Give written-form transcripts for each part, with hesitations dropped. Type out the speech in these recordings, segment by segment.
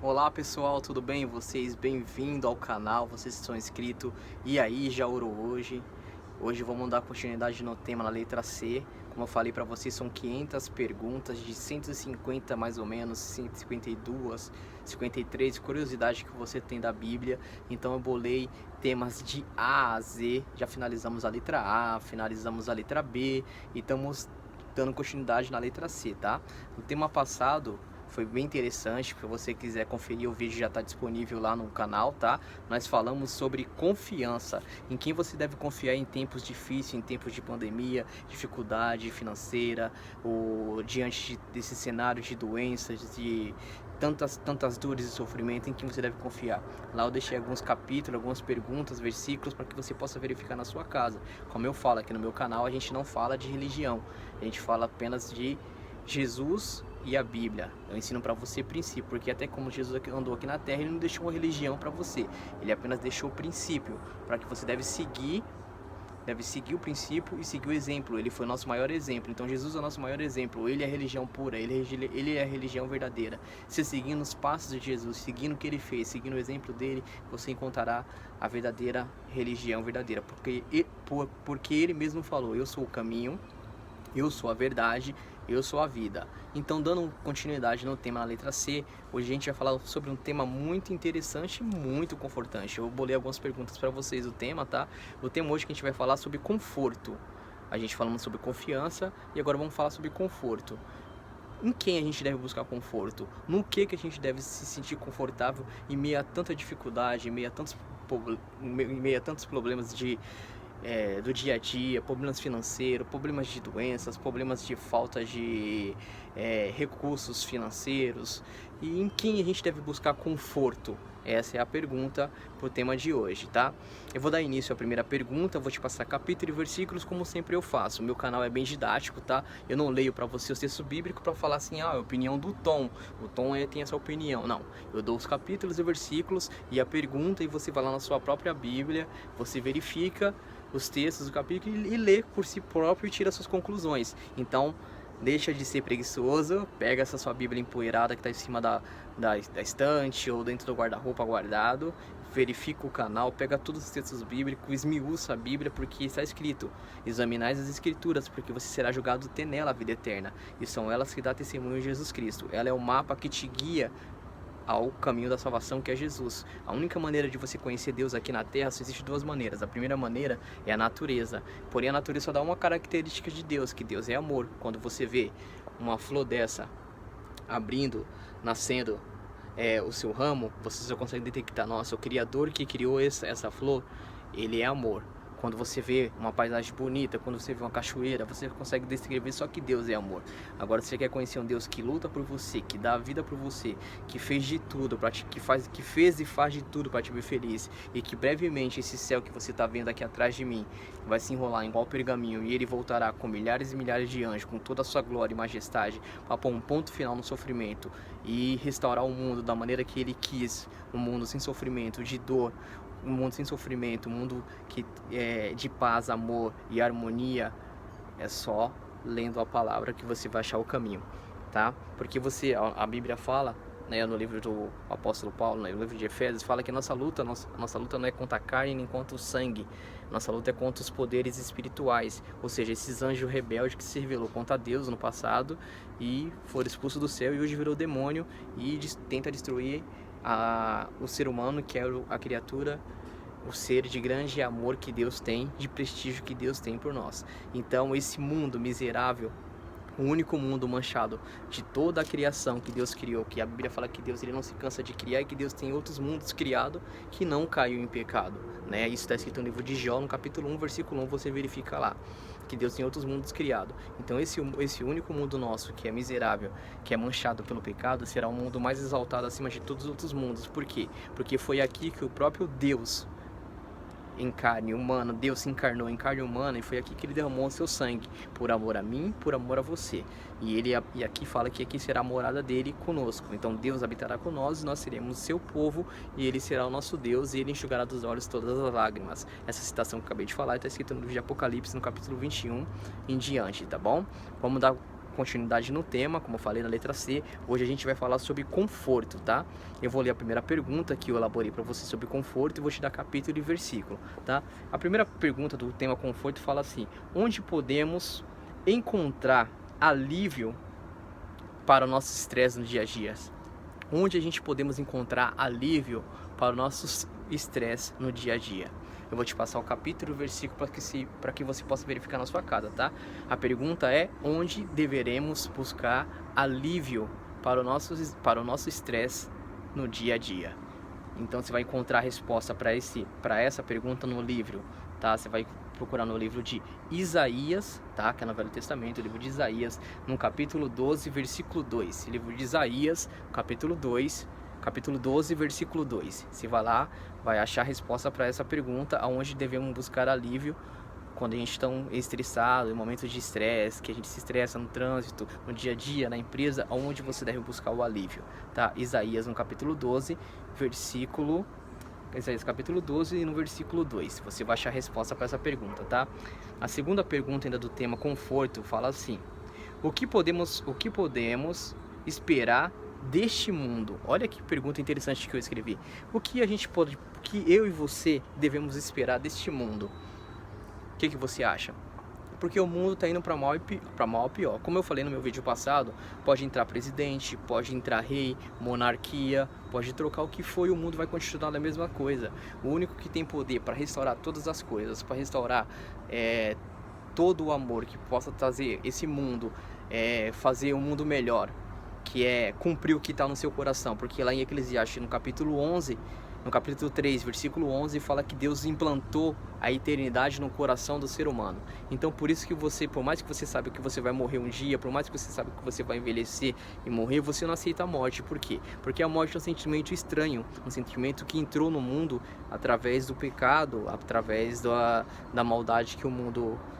Olá pessoal, tudo bem? Vocês bem-vindo ao canal, vocês que são inscritos. E aí, já orou hoje? Hoje vamos dar continuidade no tema na letra C. Como eu falei para vocês, são 500 perguntas de 150 mais ou menos, 152, 53 curiosidades que você tem da Bíblia. Então eu bolei temas de A a Z. Já finalizamos a letra A, finalizamos a letra B e estamos dando continuidade na letra C, tá? No tema passado foi bem interessante. Se você quiser conferir, o vídeo já está disponível lá no canal, tá? Nós falamos sobre confiança, em quem você deve confiar em tempos difíceis, em tempos de pandemia, dificuldade financeira, ou diante desse cenário de doenças, de tantas dores e sofrimento, em quem você deve confiar. Lá eu deixei alguns capítulos, algumas perguntas, versículos para que você possa verificar na sua casa. Como eu falo aqui no meu canal, a gente não fala de religião, a gente fala apenas de Jesus e a Bíblia. Eu ensino para você princípio, porque até como Jesus andou aqui na terra, ele não deixou uma religião para você, ele apenas deixou o princípio para que você deve seguir o princípio e seguir o exemplo. Ele foi o nosso maior exemplo. Então Jesus é o nosso maior exemplo. Ele é a religião pura, ele é a religião verdadeira. Se seguindo os passos de Jesus, seguindo o que ele fez, seguindo o exemplo dele, você encontrará a verdadeira religião verdadeira, porque ele mesmo falou: eu sou o caminho, eu sou a verdade, eu sou a vida. Então, dando continuidade no tema na letra C, hoje a gente vai falar sobre um tema muito interessante e muito confortante. Eu bolei algumas perguntas para vocês do tema, tá? O tema hoje que a gente vai falar sobre conforto. A gente falando sobre confiança e agora vamos falar sobre conforto. Em quem a gente deve buscar conforto? No que a gente deve se sentir confortável em meio a tanta dificuldade, em meio a tantos problemas do dia a dia, problemas financeiros, problemas de doenças, problemas de falta de recursos financeiros, e em quem a gente deve buscar conforto? Essa é a pergunta para o tema de hoje, tá? Eu vou dar início à primeira pergunta, vou te passar capítulo e versículos como sempre eu faço. O meu canal é bem didático, tá? Eu não leio para você o texto bíblico para falar assim, a opinião do Tom. O Tom tem essa opinião. Não, eu dou os capítulos e versículos e a pergunta, e você vai lá na sua própria Bíblia, você verifica os textos do capítulo e lê por si próprio e tira suas conclusões. Então, deixa de ser preguiçoso, pega essa sua Bíblia empoeirada que está em cima da estante ou dentro do guarda-roupa guardado, verifica o canal, pega todos os textos bíblicos, esmiuça a Bíblia, porque está escrito: examinais as Escrituras, porque você será julgado ter nela a vida eterna. E são elas que dão testemunho de Jesus Cristo. Ela é o mapa que te guia ao caminho da salvação, que é Jesus. A única maneira de você conhecer Deus aqui na Terra só existe duas maneiras. A primeira maneira é a natureza. Porém, a natureza só dá uma característica de Deus, que Deus é amor. Quando você vê uma flor dessa abrindo, nascendo o seu ramo, você só consegue detectar: nossa, o Criador que criou essa flor, ele é amor. Quando você vê uma paisagem bonita, quando você vê uma cachoeira, você consegue descrever só que Deus é amor. Agora, se você quer conhecer um Deus que luta por você, que dá a vida por você, que fez de tudo que fez e faz de tudo para te ver feliz, e que brevemente esse céu que você está vendo aqui atrás de mim vai se enrolar igual pergaminho, e ele voltará com milhares e milhares de anjos, com toda a sua glória e majestade, para pôr um ponto final no sofrimento e restaurar o mundo da maneira que ele quis, um mundo sem sofrimento, de dor, um mundo sem sofrimento, um mundo que de paz, amor e harmonia. É só lendo a palavra que você vai achar o caminho, tá? Porque a Bíblia fala, né, no livro do apóstolo Paulo, no livro de Efésios, fala que nossa luta não é contra a carne nem contra o sangue. Nossa luta é contra os poderes espirituais, ou seja, esses anjos rebeldes que se rebelou contra Deus no passado e foram expulsos do céu e hoje virou demônio e tenta destruir o ser humano, que é a criatura, o ser de grande amor que Deus tem, de prestígio que Deus tem por nós. Então, esse mundo miserável, o único mundo manchado de toda a criação que Deus criou, que a Bíblia fala que Deus ele não se cansa de criar, e que Deus tem outros mundos criados que não caiu em pecado, né? Isso está escrito no livro de Jó, no capítulo 1, versículo 1, você verifica lá que Deus tem outros mundos criados. Então esse único mundo nosso, que é miserável, que é manchado pelo pecado, será um mundo mais exaltado acima de todos os outros mundos. Por quê? Porque foi aqui que o próprio Deus em carne humana, Deus se encarnou em carne humana, e foi aqui que ele derramou o seu sangue, por amor a mim, por amor a você. E aqui fala que aqui será a morada dele conosco. Então Deus habitará com nós, nós seremos o seu povo, e ele será o nosso Deus, e ele enxugará dos olhos todas as lágrimas. Essa citação que eu acabei de falar está escrita no livro de Apocalipse, no capítulo 21 em diante, tá bom? Vamos dar continuidade no tema, como eu falei na letra C. Hoje a gente vai falar sobre conforto, tá? Eu vou ler a primeira pergunta que eu elaborei para você sobre conforto e vou te dar capítulo e versículo, tá? A primeira pergunta do tema conforto fala assim: onde podemos encontrar alívio para o nosso estresse no dia a dia? Onde a gente podemos encontrar alívio para o nosso estresse no dia a dia? Eu vou te passar o capítulo e o versículo para que você possa verificar na sua casa, tá? A pergunta é: onde deveremos buscar alívio para o nosso estresse no dia a dia? Então você vai encontrar a resposta para essa pergunta no livro, tá? Você vai procurar no livro de Isaías, tá? Que é no Velho Testamento, o livro de Isaías, no capítulo 12, versículo 2. Livro de Isaías, capítulo 12, versículo 2. Você vai lá, vai achar a resposta para essa pergunta: aonde devemos buscar alívio quando a gente está estressado, em momentos de estresse, que a gente se estressa no trânsito, no dia a dia, na empresa, aonde você deve buscar o alívio, tá? Isaías no capítulo 12, Isaías capítulo 12 e no versículo 2. Você vai achar a resposta para essa pergunta, tá? A segunda pergunta ainda do tema conforto fala assim: o que podemos esperar deste mundo? Olha que pergunta interessante que eu escrevi. O que eu e você devemos esperar deste mundo? O que você acha? Porque o mundo está indo para mal ou pior. Como eu falei no meu vídeo passado, pode entrar presidente, pode entrar rei, monarquia, pode trocar o que for e o mundo vai continuar da mesma coisa. O único que tem poder para restaurar todas as coisas, para restaurar todo o amor que possa trazer esse mundo, fazer um mundo melhor, que é cumprir o que está no seu coração. Porque lá em Eclesiastes, no capítulo 11, no capítulo 3, versículo 11, fala que Deus implantou a eternidade no coração do ser humano. Então, por isso que você, por mais que você saiba que você vai morrer um dia, por mais que você saiba que você vai envelhecer e morrer, você não aceita a morte. Por quê? Porque a morte é um sentimento estranho, um sentimento que entrou no mundo através do pecado, através da maldade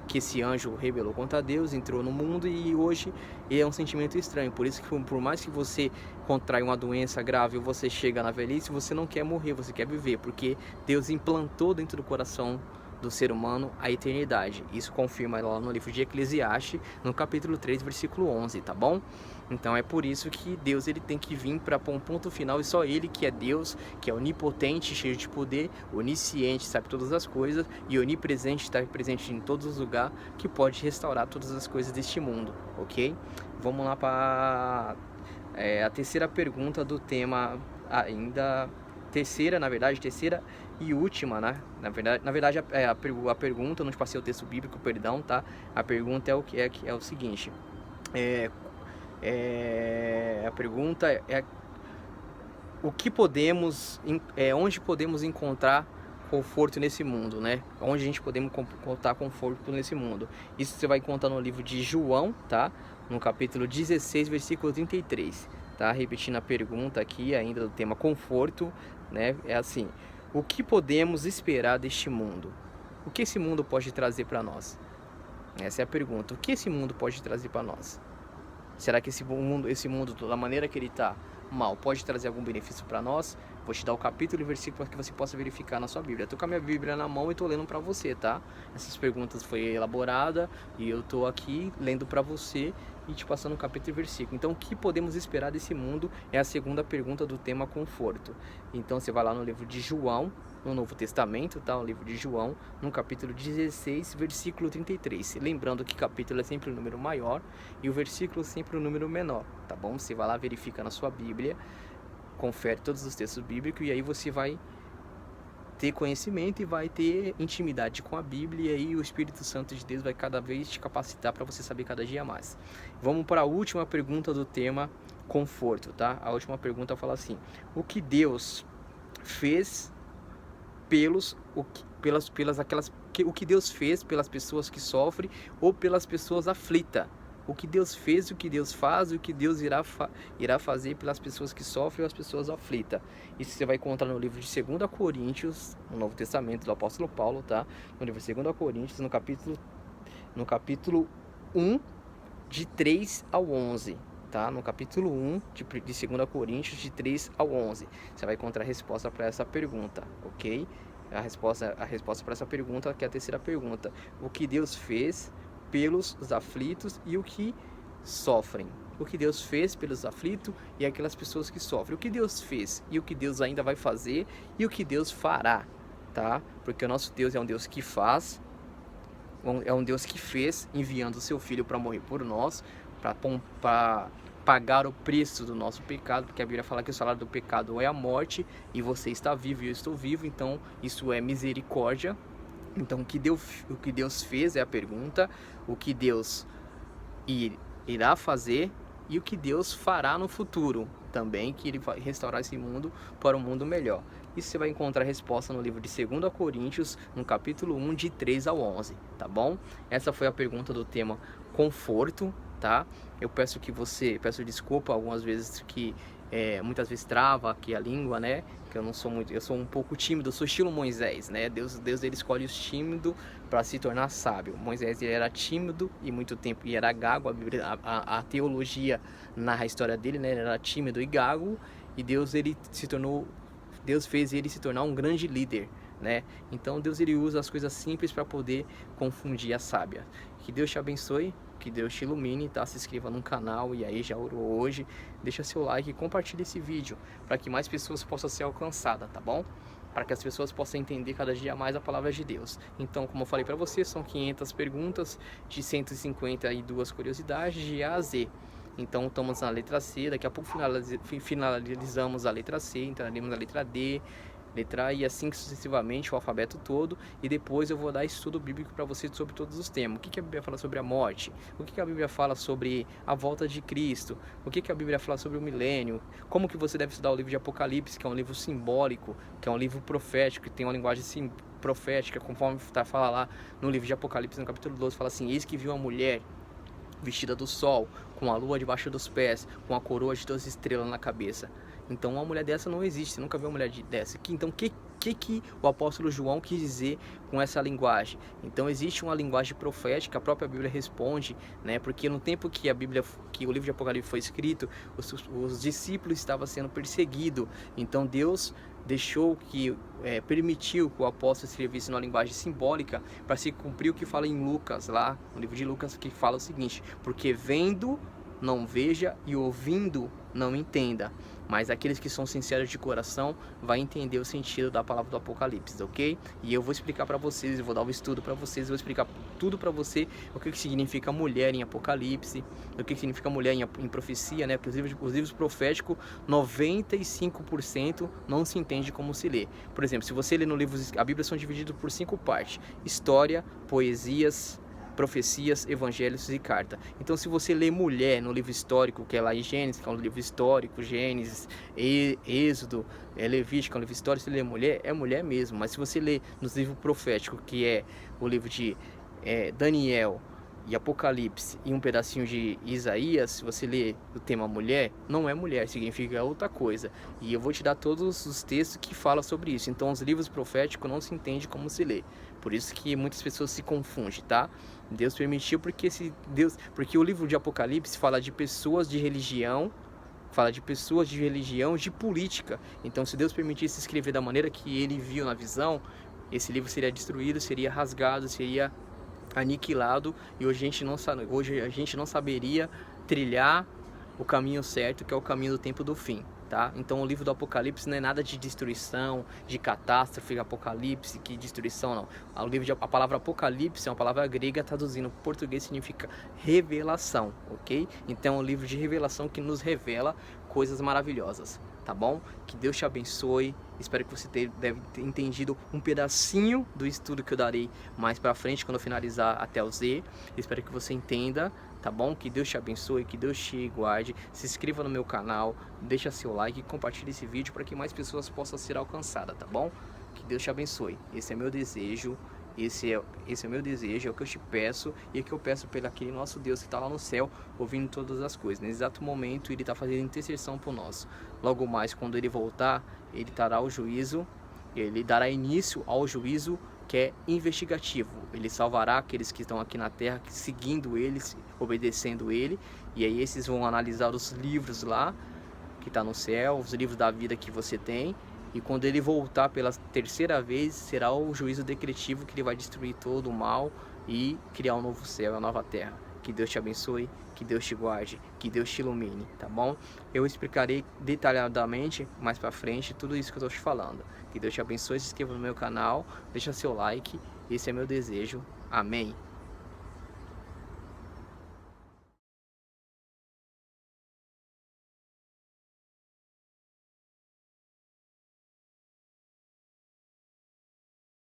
que esse anjo rebelou contra Deus, entrou no mundo e hoje é um sentimento estranho. Por isso que, por mais que você contrai uma doença grave ou você chega na velhice, você não quer morrer, você quer viver, porque Deus implantou dentro do coração do ser humano a eternidade. Isso confirma lá no livro de Eclesiastes, no capítulo 3, versículo 11, tá bom? Então é por isso que Deus ele tem que vir para pôr um ponto final, e só Ele que é Deus, que é onipotente, cheio de poder, onisciente, sabe todas as coisas, e onipresente, está presente em todos os lugares, que pode restaurar todas as coisas deste mundo, ok? Vamos lá para a terceira pergunta do tema ainda... terceira e última, né? Na verdade a pergunta, eu não te passei o texto bíblico, perdão, tá? A pergunta é o seguinte: a pergunta é o que onde podemos encontrar conforto nesse mundo, né? Onde a gente podemos encontrar conforto nesse mundo? Isso você vai encontrar no livro de João, tá? No capítulo 16, versículo 33. Tá? Repetindo a pergunta aqui ainda do tema conforto, né? É assim: o que podemos esperar deste mundo? O que esse mundo pode trazer para nós? Essa é a pergunta. O que esse mundo pode trazer para nós? Será que esse mundo, da maneira que ele está, mal, pode trazer algum benefício para nós? Vou te dar o capítulo e versículo para que você possa verificar na sua Bíblia. Eu tô com a minha Bíblia na mão e tô lendo para você, tá? Essas perguntas foi elaborada e eu tô aqui lendo para você e te passando o capítulo e versículo. Então, o que podemos esperar desse mundo é a segunda pergunta do tema conforto. Então, você vai lá no livro de João, no Novo Testamento, tá? O livro de João, no capítulo 16, versículo 33. Lembrando que capítulo é sempre o número maior e o versículo sempre o número menor, tá bom? Você vai lá, verifica na sua Bíblia, confere todos os textos bíblicos e aí você vai ter conhecimento e vai ter intimidade com a Bíblia, e aí o Espírito Santo de Deus vai cada vez te capacitar para você saber cada dia mais. Vamos para a última pergunta do tema conforto, tá? A última pergunta fala assim: o que Deus fez o que Deus fez pelas pessoas que sofrem ou pelas pessoas aflitas? O que Deus fez, o que Deus faz, o que Deus irá fazer pelas pessoas que sofrem ou as pessoas aflitas. Isso você vai encontrar no livro de 2 Coríntios, no Novo Testamento do apóstolo Paulo, tá? No livro de 2 Coríntios, no capítulo 1, de 3 ao 11. Tá? No capítulo 1 de 2 Coríntios, de 3 ao 11. Você vai encontrar a resposta para essa pergunta, ok? A resposta para essa pergunta, que é a terceira pergunta: o que Deus fez pelos aflitos e o que sofrem. O que Deus fez pelos aflitos e aquelas pessoas que sofrem. O que Deus fez e o que Deus ainda vai fazer e o que Deus fará, tá? Porque o nosso Deus é um Deus que faz, é um Deus que fez, enviando o seu Filho para morrer por nós, para pagar o preço do nosso pecado, porque a Bíblia fala que o salário do pecado é a morte, e você está vivo e eu estou vivo, então isso é misericórdia. Então o que Deus fez é a pergunta, o que Deus irá fazer e o que Deus fará no futuro também, que Ele vai restaurar esse mundo para um mundo melhor. Isso você vai encontrar a resposta no livro de 2 Coríntios, no capítulo 1, de 3 ao 11, tá bom? Essa foi a pergunta do tema conforto, tá? Eu peço desculpa algumas vezes que muitas vezes trava aqui a língua, né? Que eu sou um pouco tímido, eu sou estilo Moisés, né? Deus ele escolhe os tímidos para se tornar sábio. Moisés ele era tímido e muito tempo e era gago. A teologia narra a história dele, né? Ele era tímido e gago, e Deus fez ele se tornar um grande líder, né? Então Deus ele usa as coisas simples para poder confundir a sábia. Que Deus te abençoe, que Deus te ilumine, tá? Se inscreva no canal e aí já orou hoje, deixa seu like e compartilhe esse vídeo para que mais pessoas possam ser alcançadas, tá bom? Para que as pessoas possam entender cada dia mais a palavra de Deus. Então, como eu falei para você, são 500 perguntas de 152 curiosidades de A a Z. Então estamos na letra C, daqui a pouco finalizamos a letra C, entraremos na letra D, letra I, assim sucessivamente, o alfabeto todo, e depois eu vou dar estudo bíblico para você sobre todos os temas. O que a Bíblia fala sobre a morte? O que a Bíblia fala sobre a volta de Cristo? O que a Bíblia fala sobre o milênio? Como que você deve estudar o livro de Apocalipse, que é um livro simbólico, que é um livro profético, que tem uma linguagem profética, conforme fala lá no livro de Apocalipse, no capítulo 12, fala assim: eis que viu uma mulher vestida do sol, com a lua debaixo dos pés, com a coroa de 12 estrelas na cabeça. Então uma mulher dessa não existe, você nunca viu uma mulher dessa. Então o que o apóstolo João quis dizer com essa linguagem? Então existe uma linguagem profética, a própria Bíblia responde, né? Porque no tempo que o livro de Apocalipse foi escrito, os discípulos estavam sendo perseguidos. Então Deus permitiu que o apóstolo escrevesse numa linguagem simbólica para se cumprir o que fala em Lucas, lá no livro de Lucas, que fala o seguinte: porque vendo não veja e ouvindo não entenda, mas aqueles que são sinceros de coração vai entender o sentido da palavra do Apocalipse, ok? E eu vou explicar para vocês, eu vou dar um estudo para vocês, eu vou explicar tudo para você, o que significa mulher em Apocalipse, o que significa mulher em profecia, né? Porque os livros proféticos, 95% não se entende como se lê. Por exemplo, se você lê no livro, a Bíblia são divididos por 5 partes: história, poesias, profecias, evangelhos e carta. Então, se você lê mulher no livro histórico, que é lá em Gênesis, que é um livro histórico, Gênesis, Êxodo, Levítico, que é um livro histórico, se lê mulher, é mulher mesmo. Mas se você lê nos livros proféticos, que é o livro de Daniel e Apocalipse e um pedacinho de Isaías, se você lê o tema mulher, não é mulher, significa outra coisa. E eu vou te dar todos os textos que falam sobre isso. Então os livros proféticos não se entende como se lê. Por isso que muitas pessoas se confundem, tá? Deus permitiu porque o livro de Apocalipse fala de pessoas de religião, de política. Então se Deus permitisse escrever da maneira que ele viu na visão, esse livro seria destruído, seria rasgado, seria aniquilado, e hoje a gente não saberia trilhar o caminho certo, que é o caminho do tempo do fim, tá? Então o livro do Apocalipse não é nada de destruição, de catástrofe, apocalipse, que destruição, não. A palavra Apocalipse é uma palavra grega, traduzindo para o português significa revelação, ok? Então é um livro de revelação que nos revela coisas maravilhosas, tá bom? Que Deus te abençoe. Espero que você deve ter entendido um pedacinho do estudo que eu darei mais pra frente, quando eu finalizar até o Z. Espero que você entenda, tá bom? Que Deus te abençoe, que Deus te guarde. Se inscreva no meu canal, deixa seu like e compartilhe esse vídeo para que mais pessoas possam ser alcançadas, tá bom? Que Deus te abençoe. Esse é meu desejo. Esse é o meu desejo, é o que eu te peço, e é o que eu peço pelo aquele nosso Deus que está lá no céu, ouvindo todas as coisas. Nesse exato momento, Ele está fazendo intercessão por nós. Logo mais, quando Ele voltar, Ele dará o juízo, Ele dará início ao juízo que é investigativo. Ele salvará aqueles que estão aqui na terra, seguindo Ele, obedecendo Ele, e aí esses vão analisar os livros lá, que está no céu, os livros da vida que você tem. E quando ele voltar pela terceira vez, será o juízo decretivo, que ele vai destruir todo o mal e criar um novo céu e uma nova terra. Que Deus te abençoe, que Deus te guarde, que Deus te ilumine, tá bom? Eu explicarei detalhadamente mais pra frente tudo isso que eu tô te falando. Que Deus te abençoe, se inscreva no meu canal, deixa seu like, esse é meu desejo. Amém.